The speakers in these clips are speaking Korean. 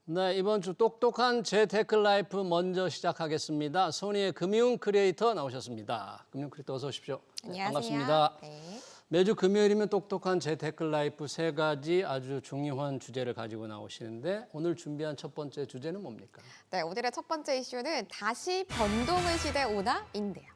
네, 이번 주 똑똑한 재테크 라이프 먼저 시작하겠습니다. 소니의 금융 크리에이터 나오셨습니다. 금융 크리에이터 어서 오십시오. 네, 안녕하세요. 반갑습니다. 네. 매주 금요일이면 똑똑한 재테크 라이프 세 가지 아주 중요한 주제를 가지고 나오시는데 오늘 준비한 첫 번째 주제는 뭡니까? 네, 오늘의 첫 번째 이슈는 다시 변동의 시대 오나인데요.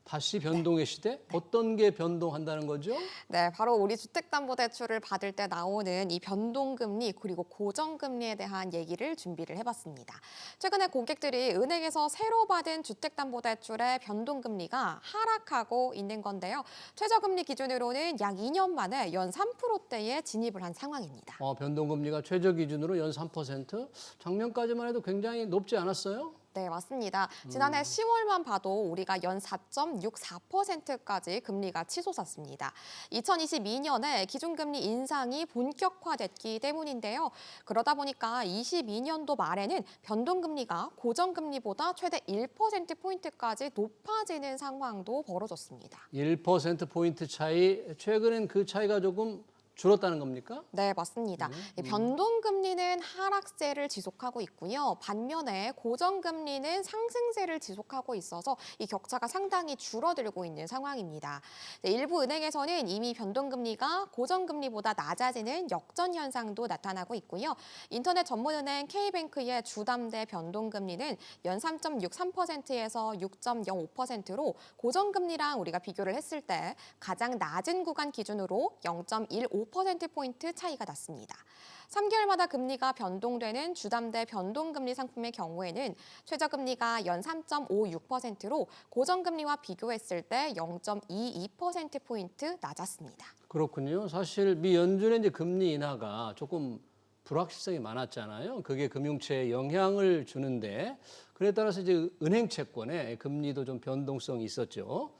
다시 변동의 시대? 어떤 게 변동한다는 거죠? 네, 바로 우리 주택담보대출을 받을 때 나오는 이 변동금리 그리고 고정금리에 대한 얘기를 준비를 해봤습니다. 최근에 고객들이 은행에서 새로 받은 주택담보대출의 변동금리가 하락하고 있는 건데요. 최저금리 기준으로는 약 2년 만에 연 3%대에 진입을 한 상황입니다. 변동금리가 최저 기준으로 연 3%? 작년까지만 해도 굉장히 높지 않았어요? 네, 맞습니다. 지난해 10월만 봐도 우리가 연 4.64%까지 금리가 치솟았습니다. 2022년에 기준금리 인상이 본격화됐기 때문인데요. 그러다 보니까 22년도 말에는 변동금리가 고정금리보다 최대 1%포인트까지 높아지는 상황도 벌어졌습니다. 1%포인트 차이, 최근엔 그 차이가 조금 줄었다는 겁니까? 네, 맞습니다. 이 변동금리는 하락세를 지속하고 있고요. 반면에 고정금리는 상승세를 지속하고 있어서 이 격차가 상당히 줄어들고 있는 상황입니다. 일부 은행에서는 이미 변동금리가 고정금리보다 낮아지는 역전 현상도 나타나고 있고요. 인터넷 전문은행 K뱅크의 주담대 변동금리는 연 3.63%에서 6.05%로 고정금리랑 우리가 비교를 했을 때 가장 낮은 구간 기준으로 0.15%포인트 차이가 났습니다. 3개월마다 금리가 변동되는 주담대 변동금리 상품의 경우에는 최저금리가 연 3.56%로 고정금리와 비교했을 때 0.22%포인트 낮았습니다. 그렇군요. 사실 미 연준의 이제 금리 인하가 조금 불확실성이 많았잖아요. 그게 금융체에 영향을 주는데 그에 따라서 이제 은행 채권의 금리도 좀 변동성이 있었죠.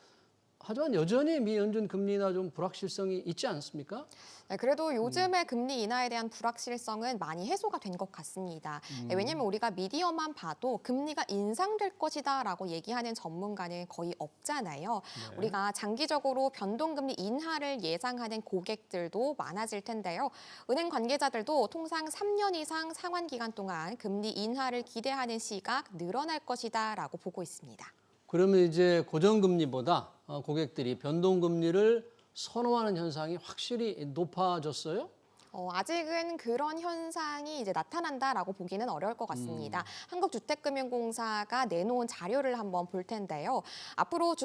하지만 여전히 미 연준 금리 인하 좀 불확실성이 있지 않습니까? 네, 그래도 요즘의 금리 인하에 대한 불확실성은 많이 해소가 된 것 같습니다. 왜냐하면 우리가 미디어만 봐도 금리가 인상될 것이다라고 얘기하는 전문가는 거의 없잖아요. 네. 우리가 장기적으로 변동금리 인하를 예상하는 고객들도 많아질 텐데요. 은행 관계자들도 통상 3년 이상 상환 기간 동안 금리 인하를 기대하는 시각 늘어날 것이다라고 보고 있습니다. 그러면 이제 고정금리보다 고객들이 변동금리를 선호하는 현상이 확실히 높아졌어요? 아직은 그런 현상이 이제 나타난다라고 보기는 어려울 것 같습니다. 한국주택금융공사가 내놓은 자료를 한번 볼 텐데요. 앞으로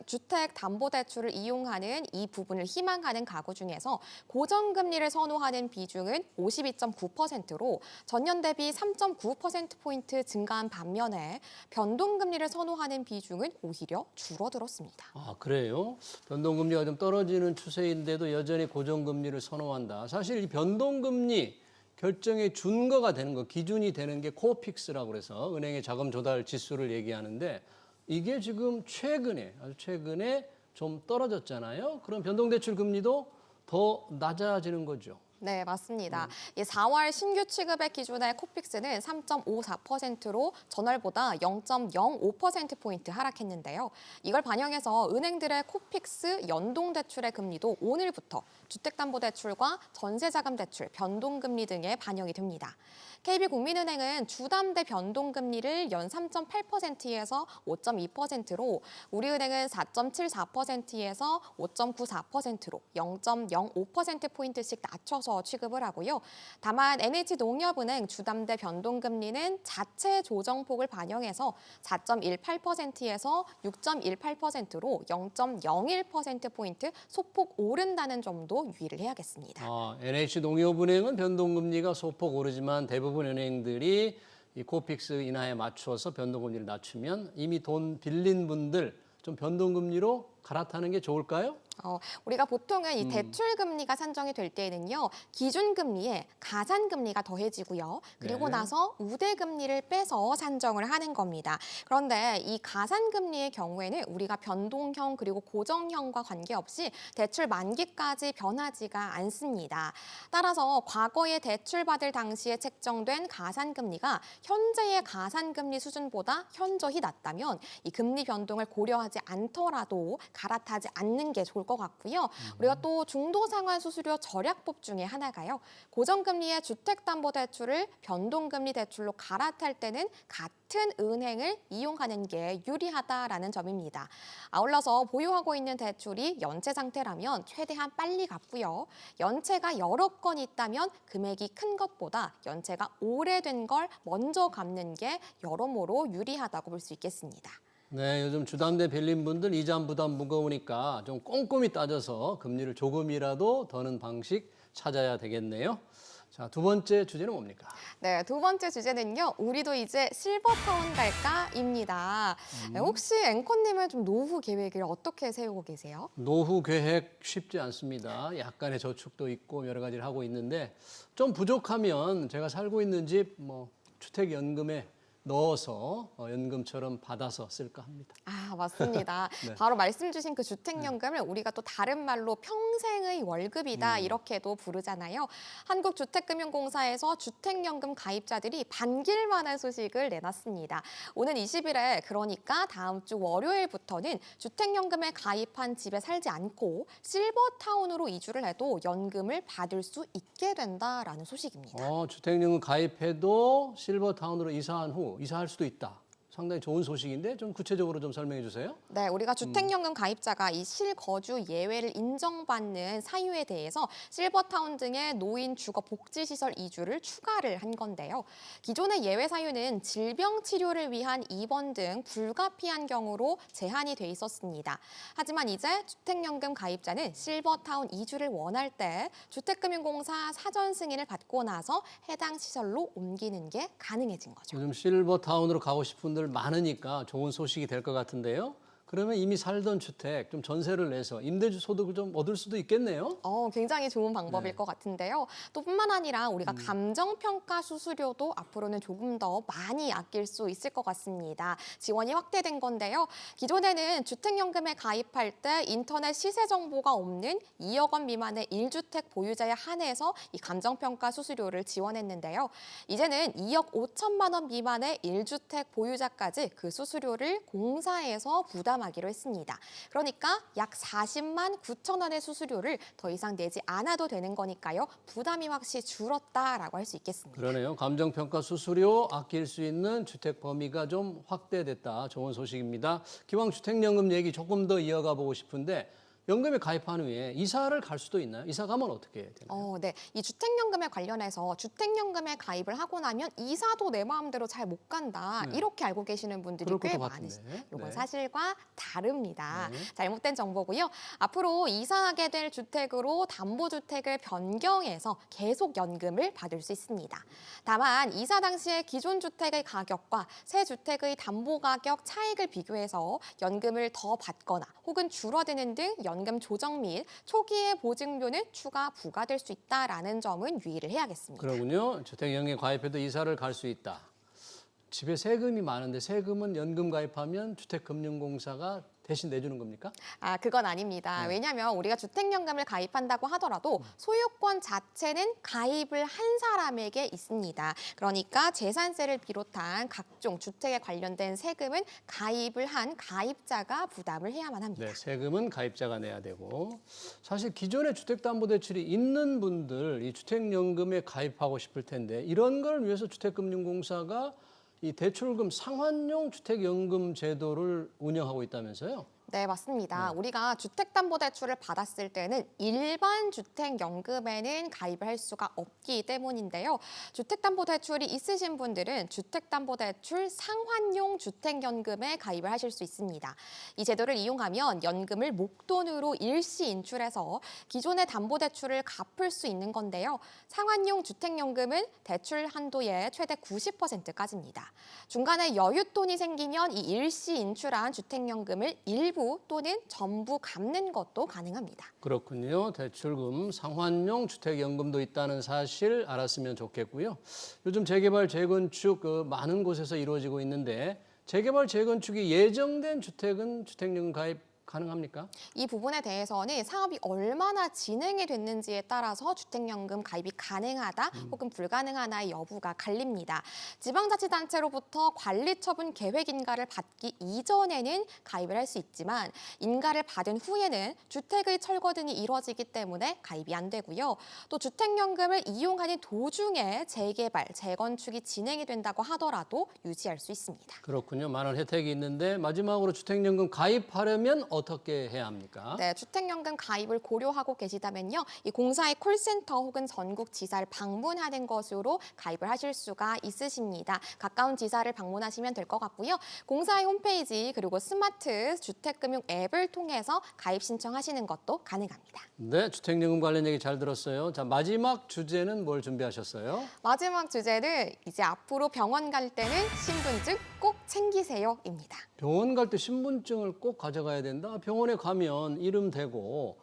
주택담보대출을 이용하는 이 부분을 희망하는 가구 중에서 고정금리를 선호하는 비중은 52.9%로 전년 대비 3.9%포인트 증가한 반면에 변동금리를 선호하는 비중은 오히려 줄어들었습니다. 아, 그래요? 변동금리가 좀 떨어지는 추세인데도 여전히 고정금리를 선호한다. 사실 이 변동금리 결정의 준거가 되는 거, 기준이 되는 게 코픽스라고 그래서 은행의 자금 조달 지수를 얘기하는데 이게 지금 아주 최근에 좀 떨어졌잖아요. 그럼 변동대출 금리도 더 낮아지는 거죠. 네, 맞습니다. 이 4월 신규 취급액 기준의 코픽스는 3.54%로 전월보다 0.05%포인트 하락했는데요. 이걸 반영해서 은행들의 코픽스 연동대출의 금리도 오늘부터 주택담보대출과 전세자금대출, 변동금리 등에 반영이 됩니다. KB국민은행은 주담대 변동금리를 연 3.8%에서 5.2%로 우리은행은 4.74%에서 5.94%로 0.05%포인트씩 낮춰서 취급을 하고요. 다만 NH농협은행 주담대 변동금리는 자체 조정폭을 반영해서 4.18%에서 6.18%로 0.01%포인트 소폭 오른다는 점도 유의를 해야겠습니다. NH농협은행은 변동금리가 소폭 오르지만 대부분 은행들이 이 코픽스 인하에 맞추어서 변동금리를 낮추면 이미 돈 빌린 분들 좀 변동금리로 갈아타는 게 좋을까요? 우리가 보통은 이 대출금리가 산정이 될 때에는요, 기준금리에 가산금리가 더해지고요. 그리고 네. 나서 우대금리를 빼서 산정을 하는 겁니다. 그런데 이 가산금리의 경우에는 우리가 변동형 그리고 고정형과 관계없이 대출 만기까지 변하지가 않습니다. 따라서 과거에 대출받을 당시에 책정된 가산금리가 현재의 가산금리 수준보다 현저히 낮다면 이 금리 변동을 고려하지 않더라도 갈아타지 않는 게 좋을 것 같고요. 우리가 또 중도상환 수수료 절약법 중에 하나가요. 고정금리의 주택담보대출을 변동금리 대출로 갈아탈 때는 같은 은행을 이용하는 게 유리하다라는 점입니다. 아울러서 보유하고 있는 대출이 연체 상태라면 최대한 빨리 갚고요. 연체가 여러 건 있다면 금액이 큰 것보다 연체가 오래된 걸 먼저 갚는 게 여러모로 유리하다고 볼 수 있겠습니다. 네, 요즘 주담대 빌린 분들 이자 부담 무거우니까 좀 꼼꼼히 따져서 금리를 조금이라도 더는 방식 찾아야 되겠네요. 자, 두 번째 주제는 뭡니까? 네, 두 번째 주제는요. 우리도 이제 실버타운 갈까입니다. 네, 혹시 앵커님은 좀 노후 계획을 어떻게 세우고 계세요? 노후 계획 쉽지 않습니다. 약간의 저축도 있고 여러 가지를 하고 있는데 좀 부족하면 제가 살고 있는 집 주택연금에 넣어서 연금처럼 받아서 쓸까 합니다. 아, 맞습니다. 네. 바로 말씀 주신 그 주택연금을 우리가 또 다른 말로 평생의 월급이다 이렇게도 부르잖아요. 한국주택금융공사에서 주택연금 가입자들이 반길만한 소식을 내놨습니다. 오는 20일에 그러니까 다음 주 월요일부터는 주택연금에 가입한 집에 살지 않고 실버타운으로 이주를 해도 연금을 받을 수 있게 된다라는 소식입니다. 주택연금 가입해도 실버타운으로 이사한 후 이사할 수도 있다. 상당히 좋은 소식인데 좀 구체적으로 좀 설명해 주세요. 네, 우리가 주택연금 가입자가 이 실거주 예외를 인정받는 사유에 대해서 실버타운 등의 노인 주거 복지시설 이주를 추가를 한 건데요. 기존의 예외 사유는 질병 치료를 위한 입원 등 불가피한 경우로 제한이 돼 있었습니다. 하지만 이제 주택연금 가입자는 실버타운 이주를 원할 때 주택금융공사 사전 승인을 받고 나서 해당 시설로 옮기는 게 가능해진 거죠. 요즘 실버타운으로 가고 싶은 분들 많으니까 좋은 소식이 될 것 같은데요. 그러면 이미 살던 주택 좀 전세를 내서 임대주 소득을 좀 얻을 수도 있겠네요. 굉장히 좋은 방법일 네. 것 같은데요. 또 뿐만 아니라 우리가 감정평가 수수료도 앞으로는 조금 더 많이 아낄 수 있을 것 같습니다. 지원이 확대된 건데요. 기존에는 주택연금에 가입할 때 인터넷 시세 정보가 없는 2억 원 미만의 1주택 보유자에 한해서 이 감정평가 수수료를 지원했는데요. 이제는 2억 5천만 원 미만의 1주택 보유자까지 그 수수료를 공사에서 부담하기로 했습니다. 그러니까 약 40만 9천 원의 수수료를 더 이상 내지 않아도 되는 거니까요. 부담이 확실히 줄었다라고 할 수 있겠습니다. 그러네요. 감정평가 수수료 아낄 수 있는 주택 범위가 좀 확대됐다. 좋은 소식입니다. 기왕 주택연금 얘기 조금 더 이어가 보고 싶은데 연금에 가입한 후에 이사를 갈 수도 있나요? 이사 가면 어떻게 되나요? 네. 이 주택연금에 관련해서 주택연금에 가입을 하고 나면 이사도 내 마음대로 잘 못 간다. 네. 이렇게 알고 계시는 분들이 그럴 꽤 것도 많으시죠. 같은데. 이건 네. 사실과 다릅니다. 네. 잘못된 정보고요. 앞으로 이사하게 될 주택으로 담보주택을 변경해서 계속 연금을 받을 수 있습니다. 다만 이사 당시의 기존 주택의 가격과 새 주택의 담보 가격 차익을 비교해서 연금을 더 받거나 혹은 줄어드는 등 연금 조정 및 초기의 보증료는 추가 부과될 수 있다라는 점은 유의를 해야겠습니다. 그러군요. 주택연금에 가입해도 이사를 갈 수 있다. 집에 세금이 많은데 세금은 연금 가입하면 주택금융공사가 대신 내주는 겁니까? 그건 아닙니다. 왜냐하면 우리가 주택연금을 가입한다고 하더라도 소유권 자체는 가입을 한 사람에게 있습니다. 그러니까 재산세를 비롯한 각종 주택에 관련된 세금은 가입을 한 가입자가 부담을 해야만 합니다. 네, 세금은 가입자가 내야 되고 사실 기존에 주택담보대출이 있는 분들 이 주택연금에 가입하고 싶을 텐데 이런 걸 위해서 주택금융공사가 이 대출금 상환용 주택연금 제도를 운영하고 있다면서요? 네, 맞습니다. 우리가 주택담보대출을 받았을 때는 일반 주택연금에는 가입을 할 수가 없기 때문인데요. 주택담보대출이 있으신 분들은 주택담보대출 상환용 주택연금에 가입을 하실 수 있습니다. 이 제도를 이용하면 연금을 목돈으로 일시 인출해서 기존의 담보대출을 갚을 수 있는 건데요. 상환용 주택연금은 대출 한도의 최대 90%까지입니다. 중간에 여윳돈이 생기면 이 일시 인출한 주택연금을 일부 또는 전부 갚는 것도 가능합니다. 그렇군요. 대출금 상환용 주택연금도 있다는 사실 알았으면 좋겠고요. 요즘 재개발, 재건축 많은 곳에서 이루어지고 있는데 재개발, 재건축이 예정된 주택은 주택연금 가입 가능합니까? 이 부분에 대해서는 사업이 얼마나 진행이 됐는지에 따라서 주택연금 가입이 가능하다 혹은 불가능하다의 여부가 갈립니다. 지방자치단체로부터 관리처분 계획 인가를 받기 이전에는 가입을 할 수 있지만 인가를 받은 후에는 주택의 철거 등이 이뤄지기 때문에 가입이 안 되고요. 또 주택연금을 이용하는 도중에 재개발, 재건축이 진행이 된다고 하더라도 유지할 수 있습니다. 그렇군요. 많은 혜택이 있는데 마지막으로 주택연금 가입하려면 어떻게 해야 합니까? 네, 주택연금 가입을 고려하고 계시다면요. 이 공사의 콜센터 혹은 전국 지사를 방문하는 것으로 가입을 하실 수가 있으십니다. 가까운 지사를 방문하시면 될 것 같고요. 공사의 홈페이지 그리고 스마트 주택금융 앱을 통해서 가입 신청하시는 것도 가능합니다. 네, 주택연금 관련 얘기 잘 들었어요. 자, 마지막 주제는 뭘 준비하셨어요? 마지막 주제는 이제 앞으로 병원 갈 때는 신분증 꼭 챙기세요입니다. 병원 갈 때 신분증을 꼭 가져가야 된다. 병원에 가면 이름 대고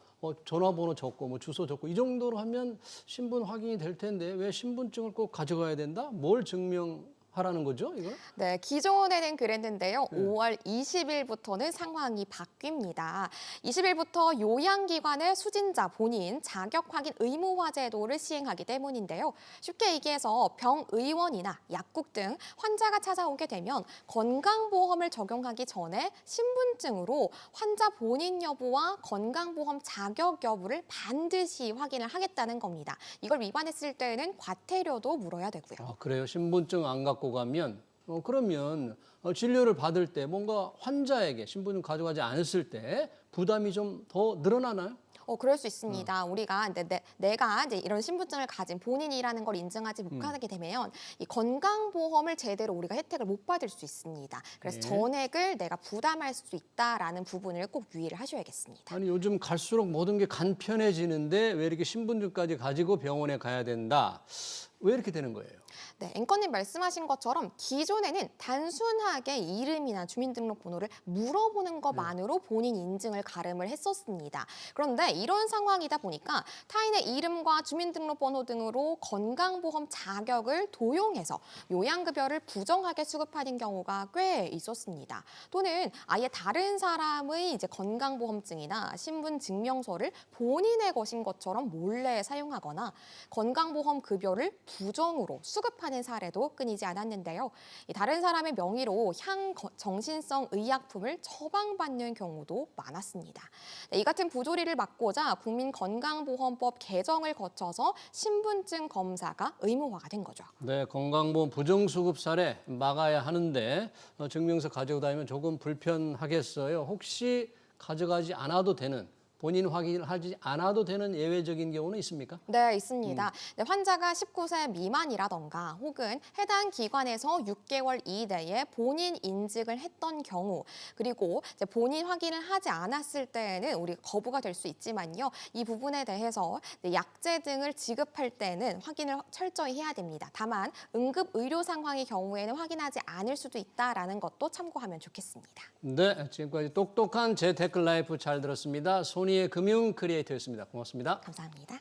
전화번호 적고 뭐 주소 적고 이 정도로 하면 신분 확인이 될 텐데 왜 신분증을 꼭 가져가야 된다? 뭘 증명하라는 거죠, 이거? 네, 기존에는 그랬는데요. 5월 20일부터는 상황이 바뀝니다. 20일부터 요양기관의 수진자 본인 자격 확인 의무화 제도를 시행하기 때문인데요. 쉽게 얘기해서 병의원이나 약국 등 환자가 찾아오게 되면 건강보험을 적용하기 전에 신분증으로 환자 본인 여부와 건강보험 자격 여부를 반드시 확인을 하겠다는 겁니다. 이걸 위반했을 때는 과태료도 물어야 되고요. 아, 그래요. 신분증 안 갖고 가면 그러면 진료를 받을 때 뭔가 환자에게 신분증 가져가지 않았을 때 부담이 좀 더 늘어나나요? 그럴 수 있습니다. 우리가 이제 내가 이제 이런 신분증을 가진 본인이라는 걸 인증하지 못하게 되면 이 건강보험을 제대로 우리가 혜택을 못 받을 수 있습니다. 그래서 네. 전액을 내가 부담할 수 있다라는 부분을 꼭 유의를 하셔야겠습니다. 아니 요즘 갈수록 모든 게 간편해지는데 왜 이렇게 신분증까지 가지고 병원에 가야 된다? 왜 이렇게 되는 거예요? 네, 앵커님 말씀하신 것처럼 기존에는 단순하게 이름이나 주민등록번호를 물어보는 것만으로 본인 인증을 가름을 했었습니다. 그런데 이런 상황이다 보니까 타인의 이름과 주민등록번호 등으로 건강보험 자격을 도용해서 요양급여를 부정하게 수급하는 경우가 꽤 있었습니다. 또는 아예 다른 사람의 이제 건강보험증이나 신분증명서를 본인의 것인 것처럼 몰래 사용하거나 건강보험 급여를 부정으로 수급하는 사례도 끊이지 않았는데요. 다른 사람의 명의로 향정신성 의약품을 처방받는 경우도 많았습니다. 이 같은 부조리를 막고자 국민건강보험법 개정을 거쳐서 신분증 검사가 의무화가 된 거죠. 네, 건강보험 부정수급 사례 막아야 하는데 증명서 가지고 다니면 조금 불편하겠어요. 혹시 가져가지 않아도 되는 본인 확인을 하지 않아도 되는 예외적인 경우는 있습니까? 네, 있습니다. 네, 환자가 19세 미만이라던가 혹은 해당 기관에서 6개월 이내에 본인 인증을 했던 경우 그리고 이제 본인 확인을 하지 않았을 때에는 우리가 거부가 될 수 있지만요. 이 부분에 대해서 약제 등을 지급할 때는 확인을 철저히 해야 됩니다. 다만 응급 의료 상황의 경우에는 확인하지 않을 수도 있다라는 것도 참고하면 좋겠습니다. 네, 지금까지 똑똑한 재테크 라이프 잘 들었습니다. 손희의 금융 크리에이터였습니다. 고맙습니다. 감사합니다.